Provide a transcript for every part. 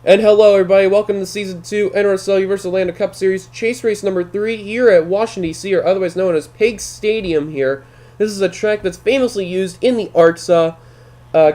And hello everybody, welcome to Season 2 NRSL Universal ORlando Cup Series Chase Race number 3 here at Washington DC, or otherwise known as Pig Stadium here. This is a track that's famously used in the Arkansas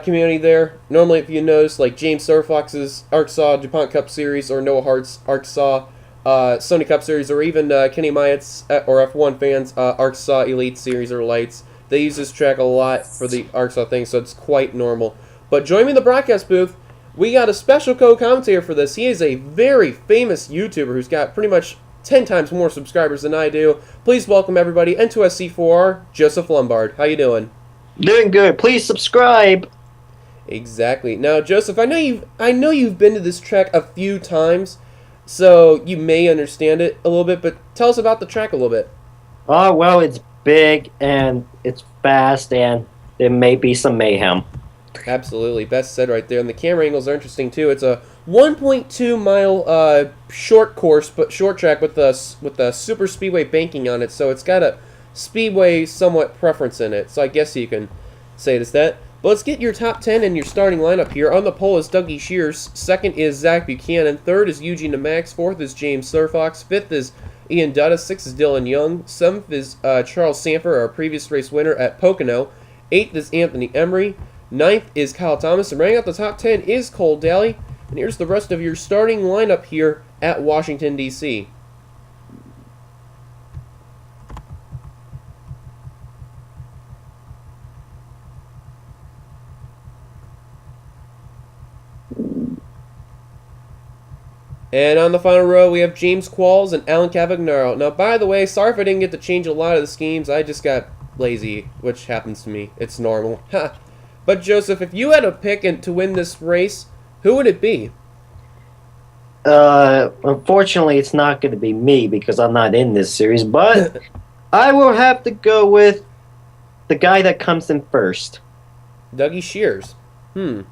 community there. Normally, if you notice, like James Surfox's Arkansas DuPont Cup Series, or Noah Hart's Arkansas Sony Cup Series, or even Kenny Myatt's, or F1 fans, Arkansas Elite Series or Lights, they use this track a lot for the Arkansas thing, so it's quite normal. But join me in the broadcast booth. We got a special co-commentator for this. He is a very famous YouTuber who's got pretty much 10 times more subscribers than I do. Please welcome everybody, N2SC4R, Joseph Lombard. How you doing? Doing good. Please subscribe. Exactly. Now, Joseph, I know you've been to this track a few times, so you may understand it a little bit, but tell us about the track a little bit. Oh, well, it's big, and it's fast, and there may be some mayhem. Absolutely, best said right there. And the camera angles are interesting too. It's a 1.2 mile short course, but short track with a super speedway banking on it. So it's got a speedway somewhat preference in it. So I guess you can say it as that. But let's get your top 10 and your starting lineup here. On the pole is Dougie Shears. Second is Zach Buchanan. Third is Eugene DeMax. Fourth is James Surfox. Fifth is Ian Dutta. Sixth is Dylan Young. Seventh is Charles Sanford, our previous race winner at Pocono. Eighth is Anthony Emery. Ninth is Kyle Thomas, and rounding out the top 10 is Cole Daly. And here's the rest of your starting lineup here at Washington, D.C. And on the final row, we have James Qualls and Alan Cavagnaro. Now, by the way, sorry if I didn't get to change a lot of the schemes. I just got lazy, which happens to me. It's normal. Ha! But, Joseph, if you had a pick to win this race, who would it be? Unfortunately, it's not going to be me because I'm not in this series, but I will have to go with the guy that comes in first. Dougie Shears. No,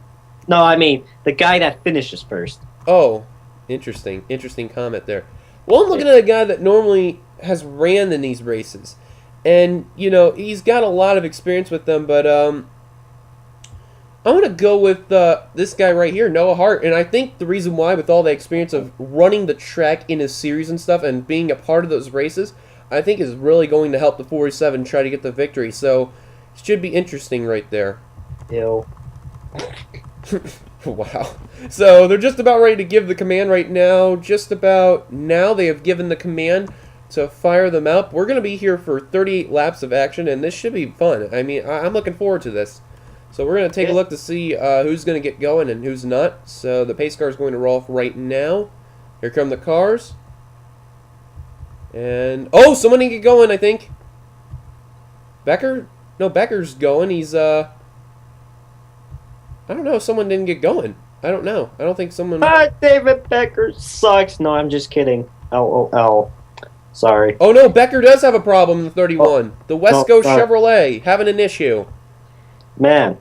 I mean, the guy that finishes first. Oh, interesting. Interesting comment there. Well, I'm looking at a guy that normally has ran in these races. And, you know, he's got a lot of experience with them, but, I'm going to go with this guy right here, Noah Hart, and I think the reason why, with all the experience of running the track in his series and stuff and being a part of those races, I think is really going to help the 47 try to get the victory, so it should be interesting right there. Ew. Wow. So they're just about ready to give the command right now. Just about now they have given the command to fire them up. We're going to be here for 38 laps of action, and this should be fun. I mean, I'm looking forward to this. So we're going to take a look to see who's going to get going and who's not. So the pace car is going to roll off right now. Here come the cars. And, oh, someone didn't get going, I think. Becker? No, Becker's going. He's, I don't know if someone didn't get going. I don't know. I don't think someone... David Becker sucks. No, I'm just kidding. LOL. Sorry. Oh, no, Becker does have a problem in the 31. The Wesco Chevrolet having an issue. Man,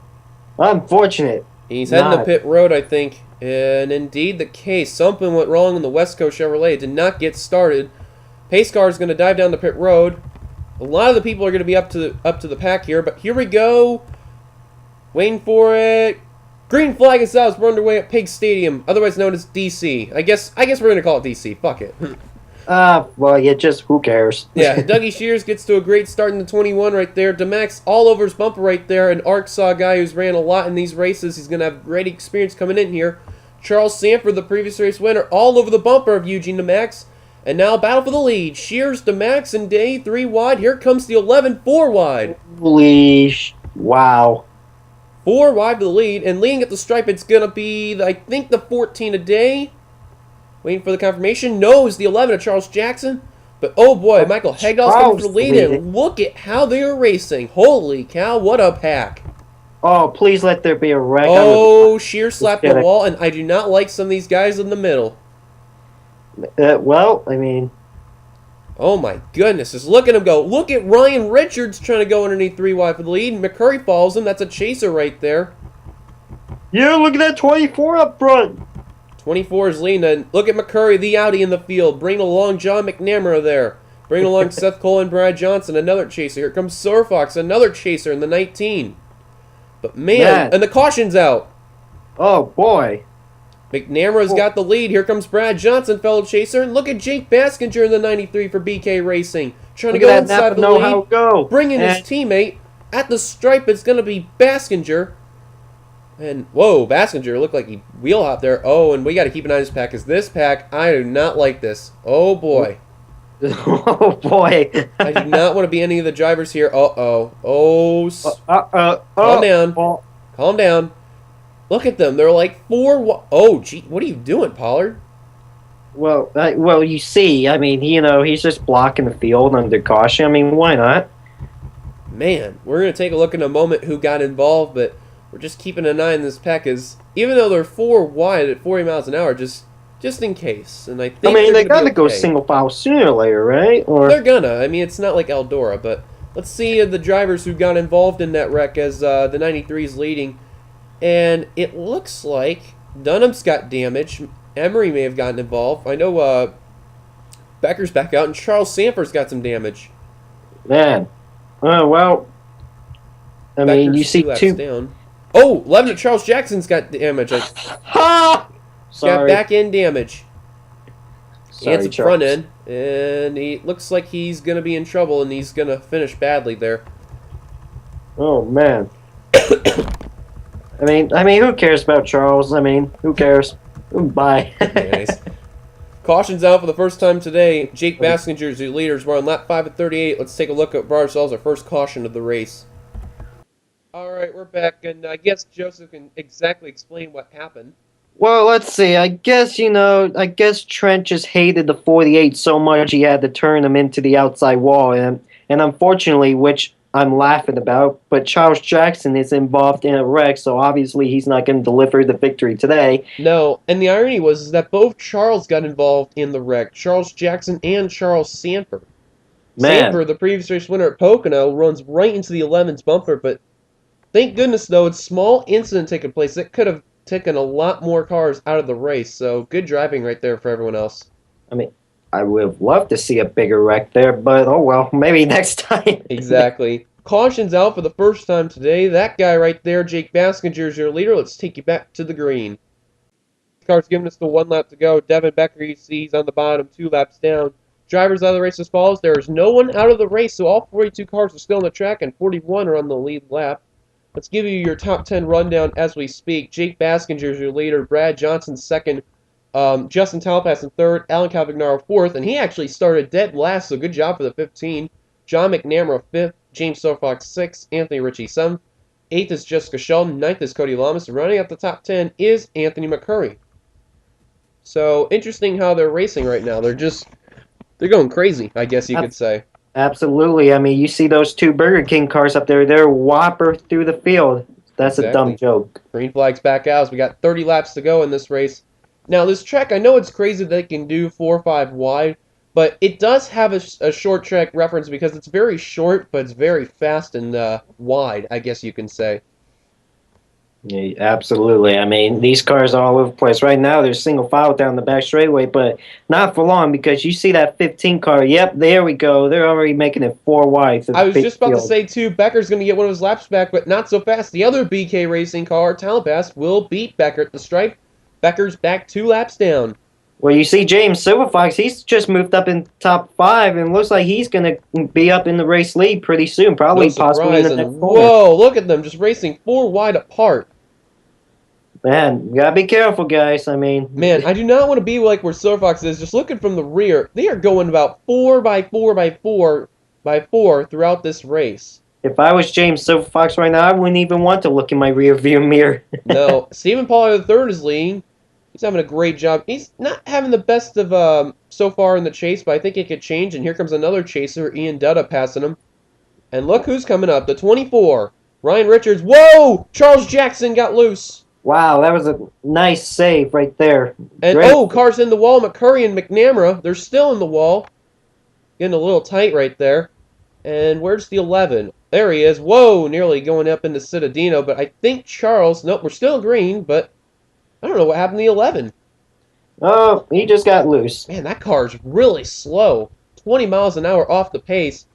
unfortunate. He's heading to pit road, I think. And indeed the case. Something went wrong in the West Coast Chevrolet. It did not get started. Pace car is going to dive down the pit road. A lot of the people are going to be up to the pack here. But here we go. Waiting for it. Green flag is out. We're underway at Pig Stadium, otherwise known as DC. I guess we're going to call it DC. Fuck it. Well, yeah, just who cares? Yeah, Dougie Shears gets to a great start in the 21 right there. DeMax all over his bumper right there. An Arkansas guy who's ran a lot in these races. He's going to have great experience coming in here. Charles Sanford, the previous race winner, all over the bumper of Eugene DeMax. And now battle for the lead. Shears, DeMax, and Day 3 wide. Here comes the 11, 4 wide. Holy wow. 4 wide to the lead. And leading at the stripe, it's going to be, I think, the 14 a day. Waiting for the confirmation. No, it's the 11 of Charles Jackson. But, oh boy, Michael Hagdahl's coming for the lead. And look at how they are racing. Holy cow, what a pack. Oh, please let there be a wreck. Oh, Shears slapped the wall, and I do not like some of these guys in the middle. Well, I mean... Oh my goodness, just look at him go. Look at Ryan Richards trying to go underneath 3 wide for the lead. McCurry follows him. That's a chaser right there. Yeah, look at that 24 up front. 24 is leading. And look at McCurry, the Audi in the field. Bring along John McNamara there. Bring along Seth Cole and Brad Johnson, another chaser. Here comes Surfox, another chaser in the 19. But man, and the caution's out. Oh boy. McNamara's got the lead. Here comes Brad Johnson, fellow chaser. And look at Jake Baskinger in the 93 for BK Racing. Trying to go inside the lead. Bringing his teammate at the stripe. It's going to be Baskinger. And, whoa, Baskinger looked like he wheel hopped there. Oh, and we got to keep an eye on this pack, because this pack, I do not like this. Oh, boy. Oh, boy. I do not want to be any of the drivers here. Uh-oh. Calm down. Calm down. Look at them. They're like 4... Oh, gee. What are you doing, Pollard? Well, you see, I mean, he's just blocking the field under caution. I mean, why not? Man, we're going to take a look in a moment who got involved, but we're just keeping an eye on this pack, because even though they're 4 wide at 40 miles an hour, just in case. And I think they got to go single file sooner or later, right? Or they're gonna. I mean, it's not like Eldora, but let's see the drivers who got involved in that wreck as the 93 is leading. And it looks like Dunham's got damage. Emery may have gotten involved. I know Becker's back out, and Charles Sanford's got some damage. Man. Well, I mean, you see two... down. Oh, 11 Charles Jackson's got damage. Ha! Got back end damage. Sorry, he had some front end, and he looks like he's going to be in trouble, and he's going to finish badly there. Oh, man. I mean, who cares about Charles? I mean, who cares? Bye. Nice. Caution's out for the first time today. Jake Baskinger's the leaders. We're on lap 5 at 38. Let's take a look at ourselves, our first caution of the race. All right, we're back, and I guess Joseph can exactly explain what happened. Well, let's see. I guess Trent just hated the 48 so much he had to turn him into the outside wall, and unfortunately, which I'm laughing about, but Charles Jackson is involved in a wreck, so obviously he's not going to deliver the victory today. No, and the irony was that both Charles got involved in the wreck, Charles Jackson and Charles Sanford. Sanford, the previous race winner at Pocono, runs right into the 11's bumper, but thank goodness, though, it's a small incident taking place. It could have taken a lot more cars out of the race, so good driving right there for everyone else. I mean, I would have loved to see a bigger wreck there, but oh well, maybe next time. Exactly. Caution's out for the first time today. That guy right there, Jake Baskinger, is your leader. Let's take you back to the green. The car's giving us the 1 lap to go. Devin Becker, you see, he's on the bottom, 2 laps down. Drivers out of the race as follows. There is no one out of the race, so all 42 cars are still on the track, and 41 are on the lead lap. Let's give you your top 10 rundown as we speak. Jake Baskinger is your leader. Brad Johnson second. Justin Talpass in third. Alan Calvignaro fourth. And he actually started dead last, so good job for the 15. John McNamara fifth. James Sofox sixth. Anthony Ritchie seventh. Eighth is Jessica Sheldon. Ninth is Cody Lamas. And running up the top 10 is Anthony McCurry. So, interesting how they're racing right now. They're going crazy, I guess you could say. Absolutely. I mean, you see those 2 Burger King cars up there. They're whopper through the field. That's exactly. A dumb joke. Green flag's back out. So we got 30 laps to go in this race. Now, this track, I know it's crazy that they can do 4 or 5 wide, but it does have a short track reference because it's very short, but it's very fast and wide, I guess you can say. Yeah, absolutely. I mean, these cars are all over the place. Right now, there's single file down the back straightaway, but not for long because you see that 15 car. Yep, there we go. They're already making it 4 wide. I was just about to say, too, Becker's going to get one of his laps back, but not so fast. The other BK Racing car, Talpass, will beat Becker at the stripe. Becker's back 2 laps down. Well, you see James Silverfox, he's just moved up in top 5, and looks like he's going to be up in the race lead pretty soon, probably possibly in the next corner. Whoa, look at them, just racing 4 wide apart. Man, you gotta be careful, guys. I mean... Man, I do not want to be like where Silverfox is. Just looking from the rear, they are going about 4 by 4 by 4 by 4 throughout this race. If I was James Silverfox right now, I wouldn't even want to look in my rear view mirror. No, Stephen Pollard III is leading. He's having a great job. He's not having the best of so far in the chase, but I think it could change. And here comes another chaser, Ian Dutta, passing him. And look who's coming up, the 24, Ryan Richards. Whoa! Charles Jackson got loose. Wow, that was a nice save right there. And great. Cars in the wall. McCurry and McNamara, they're still in the wall. Getting a little tight right there. And where's the 11? There he is. Whoa, nearly going up into Citadino. But I think Charles, nope, we're still green, but I don't know what happened to the 11. Oh, he just got loose. Man, that car's really slow. 20 miles an hour off the pace.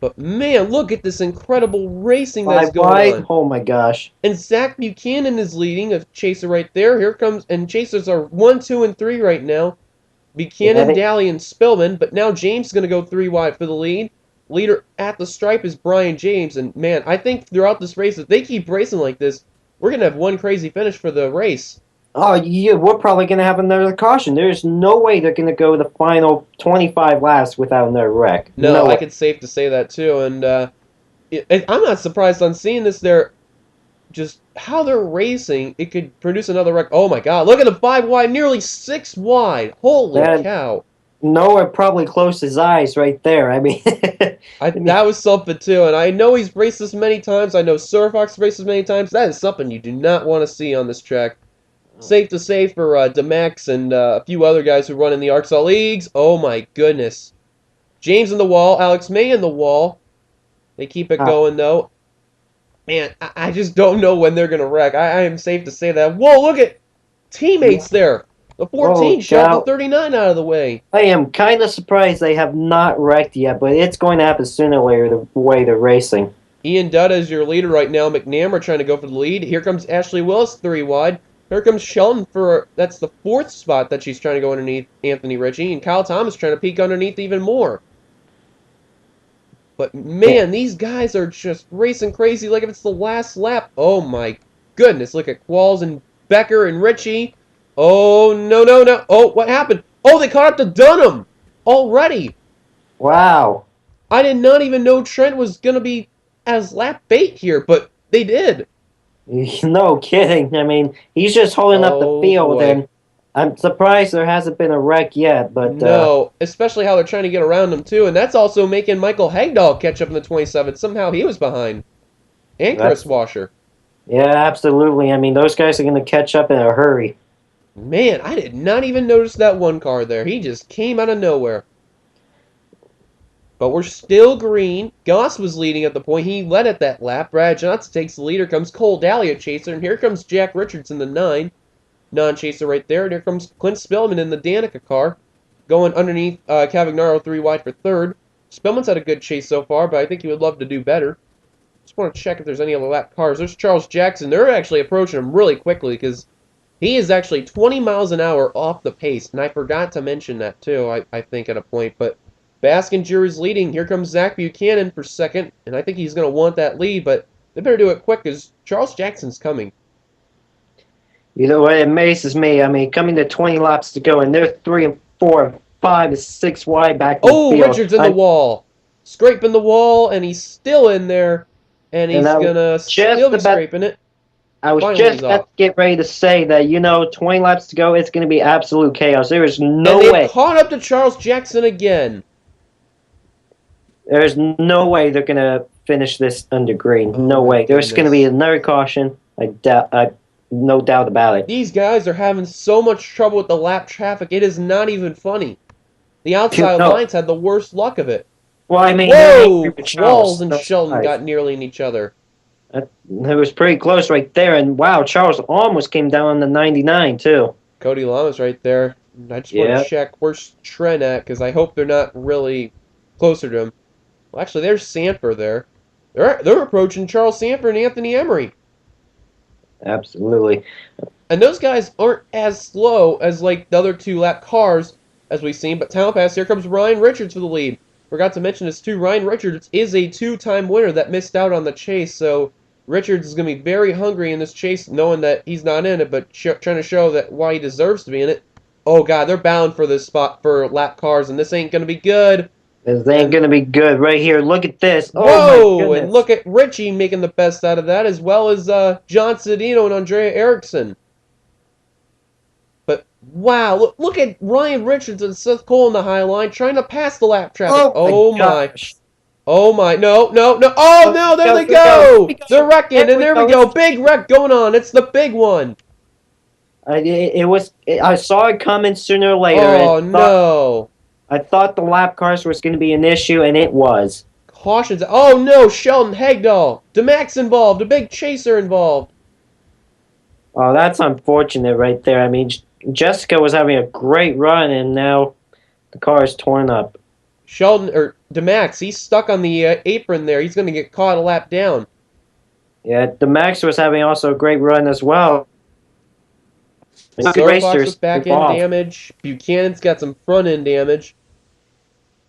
But man, look at this incredible racing that's 5 going wide. on. Oh my gosh. And Zach Buchanan is leading a chaser right there. Here comes, and chasers are 1, 2, and 3 right now. Yeah, Buchanan, Daly, and Spillman. But now James is going to go 3 wide for the lead. Leader at the stripe is Brian James. And man, I think throughout this race, if they keep racing like this, we're going to have one crazy finish for the race. oh yeah, we're probably gonna have another caution. There's no way they're gonna go the final 25 laps without another wreck. No, No I way. could safe to say that too. And I'm not surprised on seeing this. They're just how they're racing. It could produce another wreck. Oh my God! Look at the 5 wide, nearly 6 wide. Holy That cow! Noah probably closed his eyes right there. I mean, I mean, That was something too. And I know he's raced this many times. I know Sir Fox raced this many times. That is something you do not want to see on this track. Safe to say for Demax and a few other guys who run in the ARCSL leagues. Oh my goodness! James in the wall, Alex May in the wall. They keep it uh, going though. Man, I just don't know when they're gonna wreck. I am safe to say that. Whoa, look at teammates there. The oh 14 shot the cow. 39 out of the way. I am kind of surprised they have not wrecked yet, but it's going to happen sooner or later the way they're racing. Ian Dutta is your leader right now. McNamara trying to go for the lead. Here comes Ashley Willis, 3 wide. Here comes Sheldon for, that's the 4th spot that she's trying to go underneath Anthony Ritchie. And Kyle Thomas trying to peek underneath even more. But man, these guys are just racing crazy like if it's the last lap. Oh my goodness. Look at Qualls and Becker and Ritchie. Oh, no, no, no. Oh, what happened? Oh, they caught up to Dunham already. Wow. I did not even know Trent was going to be as lap bait here, but they did. No kidding. I mean, he's just holding up the Oh field, boy. and I'm surprised there hasn't been a wreck yet, but No, especially how they're trying to get around him too, and that's also making Michael Hagdahl catch up in the 27th. Somehow he was behind. And Chris that's, Washer. yeah, absolutely. I mean, those guys are going to catch up in a hurry. Man, I did not even notice that one car there. He just came out of nowhere. But we're still green. Goss was leading at the point. He led at that lap. Brad Johnson takes the leader. Comes Cole Dahlia chaser. And here comes Jack Richardson, the 9. Non-chaser right there. And here comes Clint Spillman in the Danica car. Going underneath Cavagnaro 3 wide for 3rd. Spillman's had a good chase so far, but I think he would love to do better. Just want to check if there's any other lap cars. There's Charles Jackson. They're actually approaching him really quickly because he is actually 20 miles an hour off the pace. And I forgot to mention that too, I think, at a point. But Baskinger is leading. Here comes Zach Buchanan for 2nd. And I think he's going to want that lead, but they better do it quick because Charles Jackson's coming. You know what amazes me? I mean, coming to 20 laps to go, and they're 3 and 4 and 5 and 6 wide back in the Oh, field. Richards in the wall. Scraping the wall, and he's still in there. And he's going to still be scraping it. I was Finally, just he's about off. to get ready to say that, 20 laps to go, it's going to be absolute chaos. There is no And they've way. caught up to Charles Jackson again. There's no way they're going to finish this under green. Oh, No my way. There's going to be goodness. another caution. No doubt about it. These guys are having so much trouble with the lap traffic, it is not even funny. The outside No. lines had the worst luck of it. Well, I mean, Whoa! they're Charles. Qualls and That's Sheldon right. got nearly in each other. It was pretty close right there, and wow, Charles almost came down on the 99 too. Cody Lama's right there. I just want Yeah. to check where's Trent at, because I hope they're not really closer to him. Well, actually, there's Sanford there. They're approaching Charles Sanford and Anthony Emery. Absolutely. And those guys aren't as slow as like the other 2 lap cars as we've seen. But Town Pass, here comes Ryan Richards for the lead. Forgot to mention this too. Ryan Richards is a 2-time winner that missed out on the chase. So Richards is going to be very hungry in this chase, knowing that he's not in it, but trying to show that why he deserves to be in it. Oh God, they're bound for this spot for lap cars, and this ain't going to be good. This ain't going to be good right here. Look at this. Whoa! Oh, my goodness. And look at Richie making the best out of that, as well as John Cedino and Andrea Erickson. But wow, look at Ryan Richards and Seth Cole in the high line trying to pass the lap traffic. Oh my. gosh. Oh my. No, no, no. Oh no, there they go. They're wrecking, and there we go. Big wreck going on. It's the big one. I saw it coming sooner or later. Oh no. I thought the lap cars was going to be an issue, and it was. Cautions. Oh no, Sheldon Hagdahl. DeMax involved. A big chaser involved. Oh, that's unfortunate right there. I mean, Jessica was having a great run, and now the car is torn up. Sheldon, or DeMax, he's stuck on the apron there. He's going to get caught a lap down. Yeah, the Max was having also a great run as well. Good Silver Fox with racers back end involved. damage. Buchanan's got some front end damage.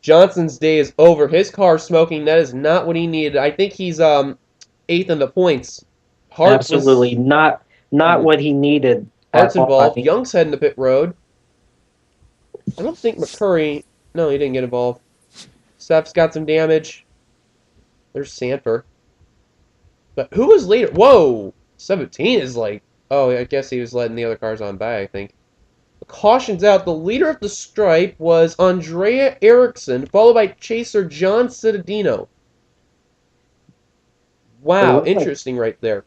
Johnson's day is over. His car's smoking. That is not what he needed. I think he's eighth in the points. Hart was Absolutely not what he needed at Hart's all. I involved. mean, Young's heading to pit road. I don't think McCurry. No, he didn't get involved. Steph's got some damage. There's Sanford. But who was later? Whoa! 17 is like. Oh, I guess he was letting the other cars on by, I think. The caution's out. The leader of the stripe was Andrea Eriksson, followed by chaser John Cittadino. it Wow, looked like, interesting right there.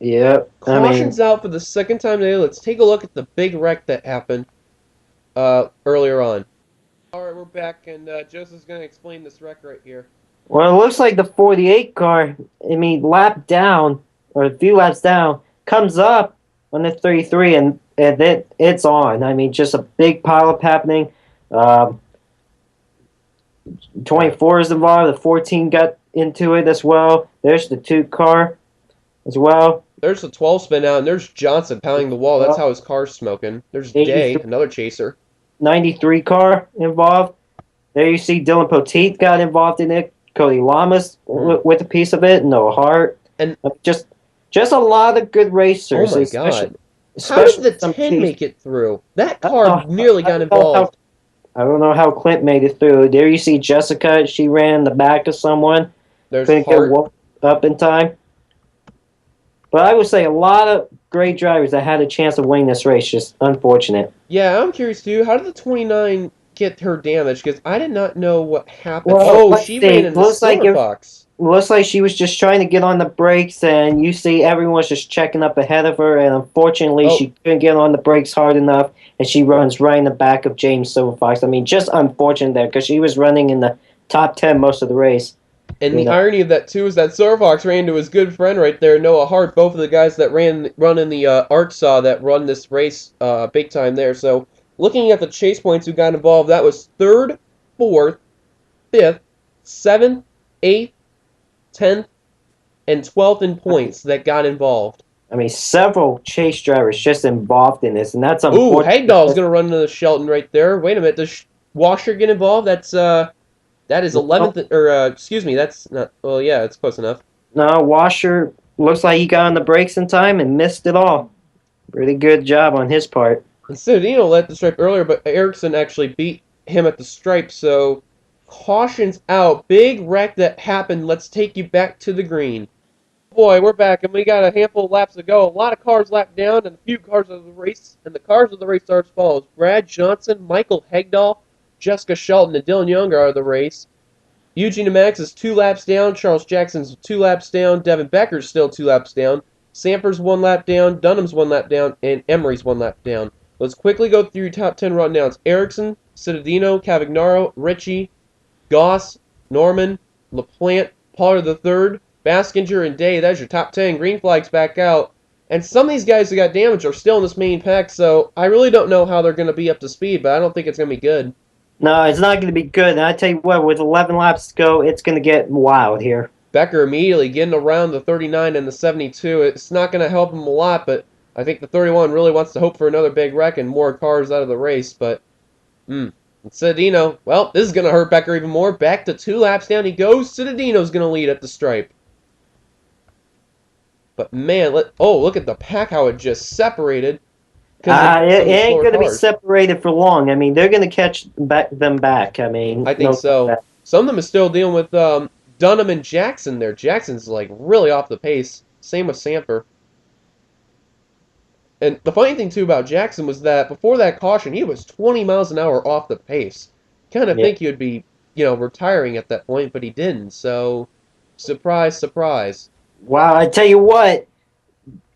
yeah. I mean, Caution's out for the second time today. Let's take a look at the big wreck that happened earlier on. Alright, we're back, and Joseph's going to explain this wreck right here. well, it looks like the 48 car. I mean, lap down or a few laps down comes up on the 33, and it's on. I mean, just a big pileup happening. Um, 24 is involved. The 14 got into it as well. There's the 2 car as well. There's the 12 spin out, and there's Johnson pounding the wall. That's how his car's smoking. There's Day, 83, another chaser. 93 car involved. There you see Dylan Poteet got involved in it. Cody Lamas with a piece of it. No Hart. And just a lot of good racers. oh my god. How did Especially the some 10 make it through? That I car don't know- nearly got involved. I don't know how Clint made it through. There you see Jessica. She ran in the back of someone. There's Couldn't Hart. get up in time. But I would say a lot of great drivers that had a chance of winning this race. Just unfortunate. Yeah, I'm curious too. How did the 29 get her damage? Because I did not know what happened. Well, Oh, let's she see. ran into Looks like Silver Fox. Looks like she was just trying to get on the brakes, and you see everyone's just checking up ahead of her, and unfortunately Oh. she couldn't get on the brakes hard enough, and she runs right in the back of James Silverfox. I mean, just unfortunate there, because she was running in the top 10 most of the race. And You the know. irony of that too is that Silver Fox ran into his good friend right there, Noah Hart, both of the guys that run in the Art Saw that run this race big time there. So looking at the chase points who got involved, that was 3rd, 4th, 5th, 7th, 8th, 10th, and 12th in points that got involved. I mean, several chase drivers just involved in this, and that's Ooh, unfortunate. Hagdahl's going to run into the Shelton right there. Wait a minute, does Washer get involved? That is 11th, or excuse me, that's not, well, yeah, it's close enough. No, Washer looks like he got on the brakes in time and missed it all. Pretty good job on his part. And Citadino led the stripe earlier, but Erickson actually beat him at the stripe, so caution's out. Big wreck that happened. Let's take you back to the green. Boy, we're back, and we got a handful of laps to go. A lot of cars lapped down, and a few cars of the race. And the cars of the race are as follows: Brad Johnson, Michael Hegdahl, Jessica Shelton, and Dylan Young are of the race. Eugene Max is 2 laps down. Charles Jackson's 2 laps down. Devin Becker's still 2 laps down. Sanford's 1 lap down. Dunham's 1 lap down. And Emery's 1 lap down. Let's quickly go through your top 10 rundowns. Erickson, Cittadino, Cavagnaro, Ritchie, Goss, Norman, LaPlante, Pollard III, Baskinger, and Day. That's your top 10. Green flag's back out. And some of these guys that got damaged are still in this main pack, so I really don't know how they're going to be up to speed, but I don't think it's going to be good. No, it's not going to be good. And I tell you what, with 11 laps to go, it's going to get wild here. Becker immediately getting around the 39 and the 72. It's not going to help him a lot, but I think the 31 really wants to hope for another big wreck and more cars out of the race. But, Cittadino, well, this is going to hurt Becker even more. Back to 2 laps down he goes. Cittadino's going to lead at the stripe. But, man, look at the pack, how it just separated. It ain't going to be separated for long. I mean, they're going to catch them back. I mean, I think so. Some of them are still dealing with Dunham and Jackson there. Jackson's like really off the pace. Same with Sanford. And the funny thing too about Jackson was that before that caution, he was 20 miles an hour off the pace. Kind of think he would be, retiring at that point, but he didn't. So, surprise, surprise. Wow, I tell you what,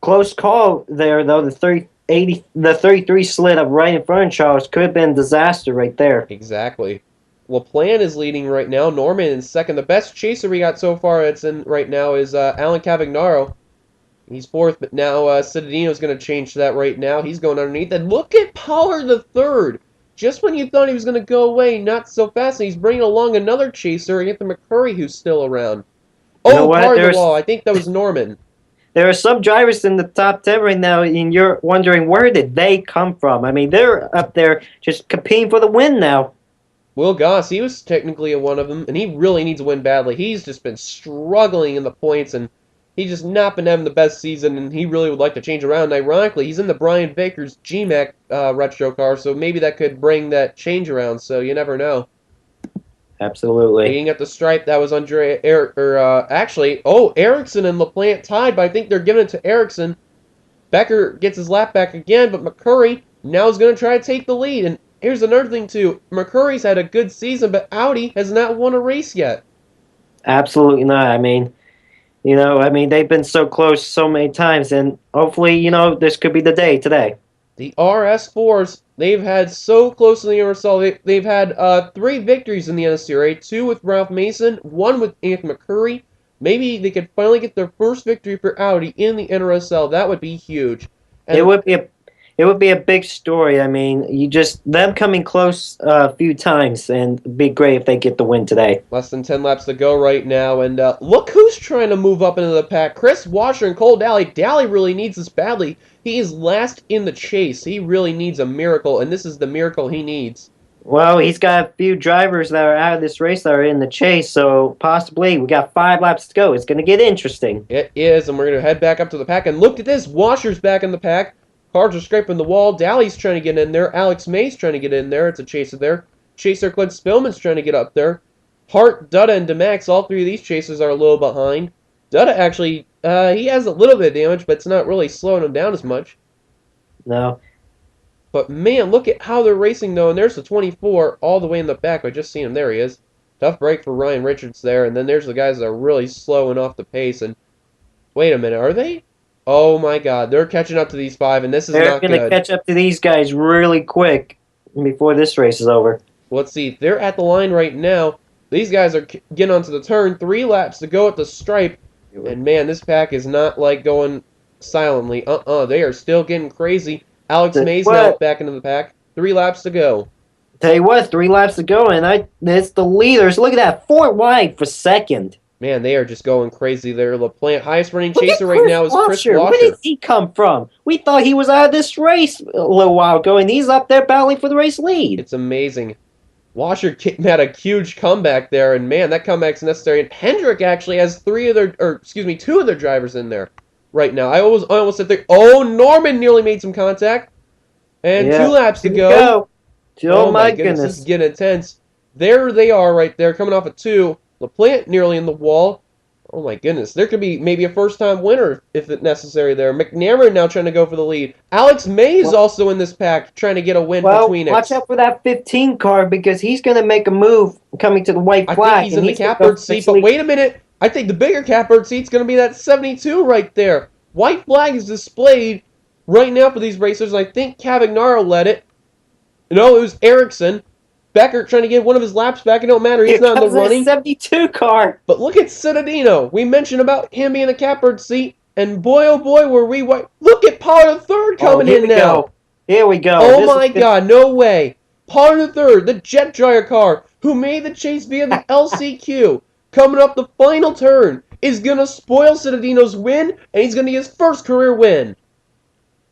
close call there though. The 33 slid up right in front of Charles. Could have been a disaster right there. Exactly. LaPlante is leading right now. Norman in second. The best chaser we got so far that's in right now is Alan Cavagnaro. He's 4th, but now Cittadino's going to change that right now. He's going underneath. And look at Pollard the third. just when you thought he was going to go away, not so fast, and he's bringing along another chaser, Anthony McCurry, who's still around. You know Oh, what? car in the wall. I think that was Norman. There are some drivers in the top 10 right now, and you're wondering where did they come from? I mean, they're up there just competing for the win now. Will Goss, he was technically one of them, and he really needs a win badly. He's just been struggling in the points, and he's just not been having the best season, and he really would like to change around. And ironically, he's in the Brian Baker's GMAC retro car, so maybe that could bring that change around, so you never know. Absolutely. Leading at the stripe, that was Andre actually, Erickson and LaPlante tied, but I think they're giving it to Erickson. Becker gets his lap back again, but McCurry now is going to try to take the lead. And here's another thing, too. McCurry's had a good season, but Audi has not won a race yet. Absolutely not. I mean, they've been so close so many times, and hopefully, this could be the day today. The RS4s, they've had so close in the NRSL. They've had 3 victories in the NSCRA, 2 with Ralph Mason, 1 with Anthony McCurry. Maybe they could finally get their first victory for Audi in the NRSL. That would be huge. And It would be a big story. I mean, them coming close a few times, and it'd be great if they get the win today. less than 10 laps to go right now, and look who's trying to move up into the pack. Chris Washer and Cole Daly. Daly really needs this badly. He is last in the chase. He really needs a miracle, and this is the miracle he needs. Well, he's got a few drivers that are out of this race that are in the chase, so possibly we got 5 laps to go. It's going to get interesting. It is, and we're going to head back up to the pack, and look at this. Washer's back in the pack. Cars are scraping the wall. Daly's trying to get in there. Alex May's trying to get in there. It's a chaser there. Chaser Clint Spillman's trying to get up there. Hart, Dutta, and DeMax, all 3 of these chasers are a little behind. Dutta actually, he has a little bit of damage, but it's not really slowing him down as much. No. But man, look at how they're racing though, and there's the 24 all the way in the back. I just seen him. There he is. Tough break for Ryan Richards there, and then there's the guys that are really slowing off the pace. And wait a minute, are they? Oh my God, they're catching up to these 5, and this is They're not going to good. catch up to these guys really quick before this race is over. Let's see, they're at the line right now. These guys are getting onto the turn. 3 laps to go at the stripe, and man, this pack is not like going silently. They are still getting crazy. Alex May's now back into the pack. 3 laps to go. Tell you what, 3 laps to go, and it's the leaders. Look at that, 4 wide for second. Man, they are just going crazy there. LaPlante, highest running chaser right now is Chris Washer. Where did he come from? We thought he was out of this race a little while ago, and he's up there battling for the race lead. It's amazing. Washer had a huge comeback there, and man, that comeback's necessary. And Hendrick actually has 2 of their drivers in there right now. I almost said there. Oh, Norman nearly made some contact. And 2 laps to go. Oh my goodness. This is getting intense. There they are right there, coming off of 2. LaPlante nearly in the wall. Oh my goodness. There could be maybe a first-time winner if it's necessary there. McNamara now trying to go for the lead. Alex May is also in this pack trying to get a win between it. Watch out for that 15 car because he's going to make a move coming to the white flag. I think he's in the catbird seat, but wait a minute. I think the bigger catbird seat's going to be that 72 right there. White flag is displayed right now for these racers, and I think Cavagnaro led it. No, it was Erickson. Becker trying to get one of his laps back. It don't matter. He's not in the running. 72 car. But look at Cittadino. We mentioned about him being in the catbird seat, and boy, oh boy, were we white. Look at Pollard III coming in now. Here we go. Oh my God, no way. Pollard III, the jet dryer car, who made the chase via the LCQ, coming up the final turn, is going to spoil Cittadino's win, and he's going to get his first career win.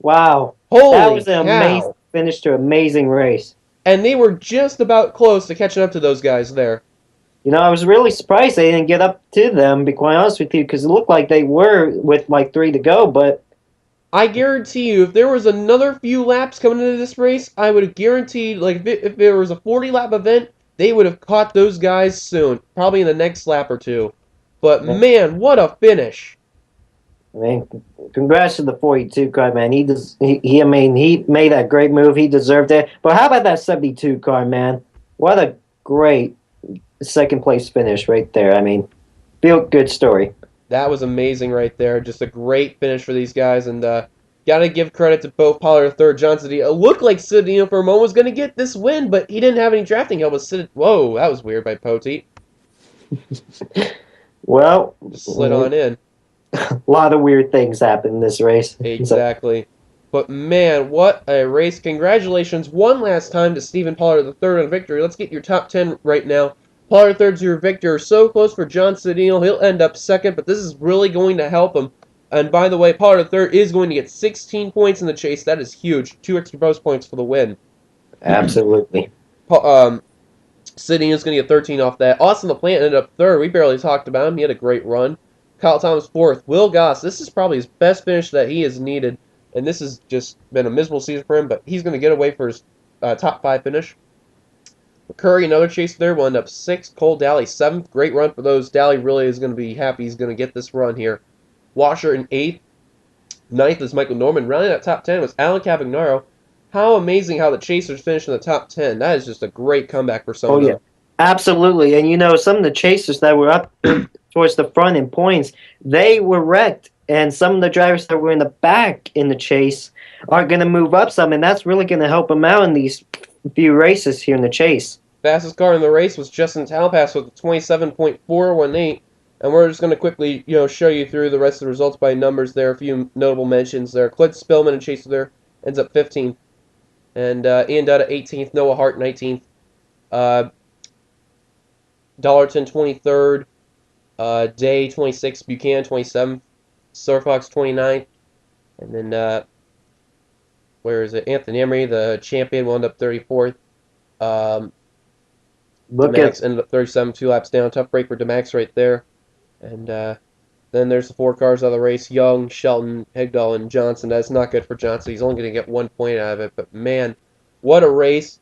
Wow. Holy that was an cow. amazing finish to an amazing race. And they were just about close to catching up to those guys there. I was really surprised they didn't get up to them, to be quite honest with you, because it looked like they were with like 3 to go, but I guarantee you, if there was another few laps coming into this race, I would have guaranteed, like, if there was a 40-lap event, they would have caught those guys soon, probably in the next lap or 2. But, man, what a finish. I mean, congrats to the 42 car, man. He made that great move. He deserved it. But how about that 72 car, man? What a great second place finish right there. I mean, feel good story. That was amazing right there. Just a great finish for these guys. And got to give credit to both Pollard III, John Cittadino. It looked like Cittadino for a moment was going to get this win, but he didn't have any drafting help. Whoa, that was weird by Poteet. Well, just slid on in. A lot of weird things happen in this race. Exactly. But man, what a race. Congratulations one last time to Stephen Pollard III on victory. Let's get your top 10 right now. Pollard III's your victor. So close for John Sedino. He'll end up second, but this is really going to help him. And by the way, Pollard III is going to get 16 points in the chase. That is huge. 2 extra bonus points for the win. Absolutely. Sydney is going to get 13 off that. Austin LaPlante ended up third. We barely talked about him. He had a great run. Kyle Thomas fourth. Will Goss, this is probably his best finish that he has needed. And this has just been a miserable season for him, but he's going to get away for his top 5 finish. Curry, another chase there, will end up 6th. Cole Daly, 7th. Great run for those. Daly really is going to be happy he's going to get this run here. Washer in 8th. 9th is Michael Norman. Rounding that top 10 was Alan Cavagnaro. How amazing how the Chasers finished in the top 10. That is just a great comeback for some of them. Absolutely. And, some of the chasers that were up towards the front in points, they were wrecked. And some of the drivers that were in the back in the chase are going to move up some, and that's really going to help them out in these few races here in the chase. Fastest car in the race was Justin Talpass with a 27.418. And we're just going to quickly, show you through the rest of the results by numbers there. A few notable mentions there. Clint Spillman in Chaser there ends up 15th. And Ian Dutta 18th. Noah Hart 19th. Dollarton 23rd. Day 26th. Buchanan 27th. Surfox 29th. And then, where is it? Anthony Emery, the champion, will end up 34th. Demax ended up 37th, 2 laps down. Tough break for Demax right there. And then there's the 4 cars out of the race. Young, Shelton, Higdal, and Johnson. That's not good for Johnson. He's only going to get 1 point out of it. But, man, what a race.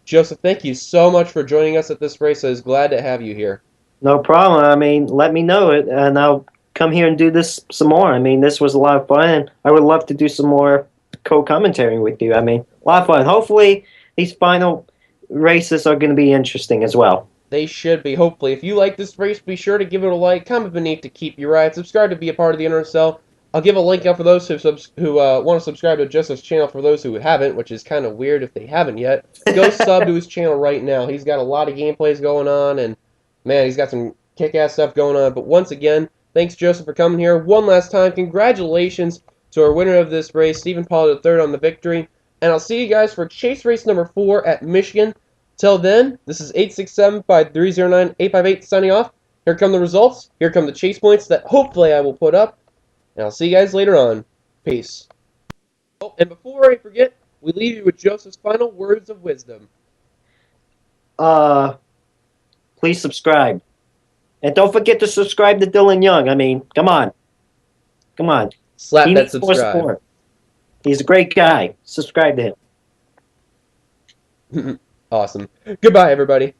Joseph, thank you so much for joining us at this race. I was glad to have you here. No problem. Let me know it, and I'll come here and do this some more. This was a lot of fun, and I would love to do some more co-commentary with you. A lot of fun. Hopefully, these final races are going to be interesting as well. They should be, hopefully. If you like this race, be sure to give it a like, comment beneath to keep you right, subscribe to be a part of the NRSL. I'll give a link out for those who want to subscribe to Joseph's channel for those who haven't, which is kind of weird if they haven't yet. Go sub to his channel right now. He's got a lot of gameplays going on, and, man, he's got some kick-ass stuff going on. But once again, thanks, Joseph, for coming here. One last time, congratulations to our winner of this race, Stephen Pollard III, on the victory. And I'll see you guys for chase race number 4 at Michigan. Till then, this is 867-5309-858 signing off. Here come the results. Here come the chase points that hopefully I will put up. And I'll see you guys later on. Peace. Oh, and before I forget, we leave you with Joseph's final words of wisdom. Please subscribe. And don't forget to subscribe to Dylan Young. Come on. Come on. Slap that subscribe. He's a great guy. Subscribe to him. Awesome. Goodbye, everybody.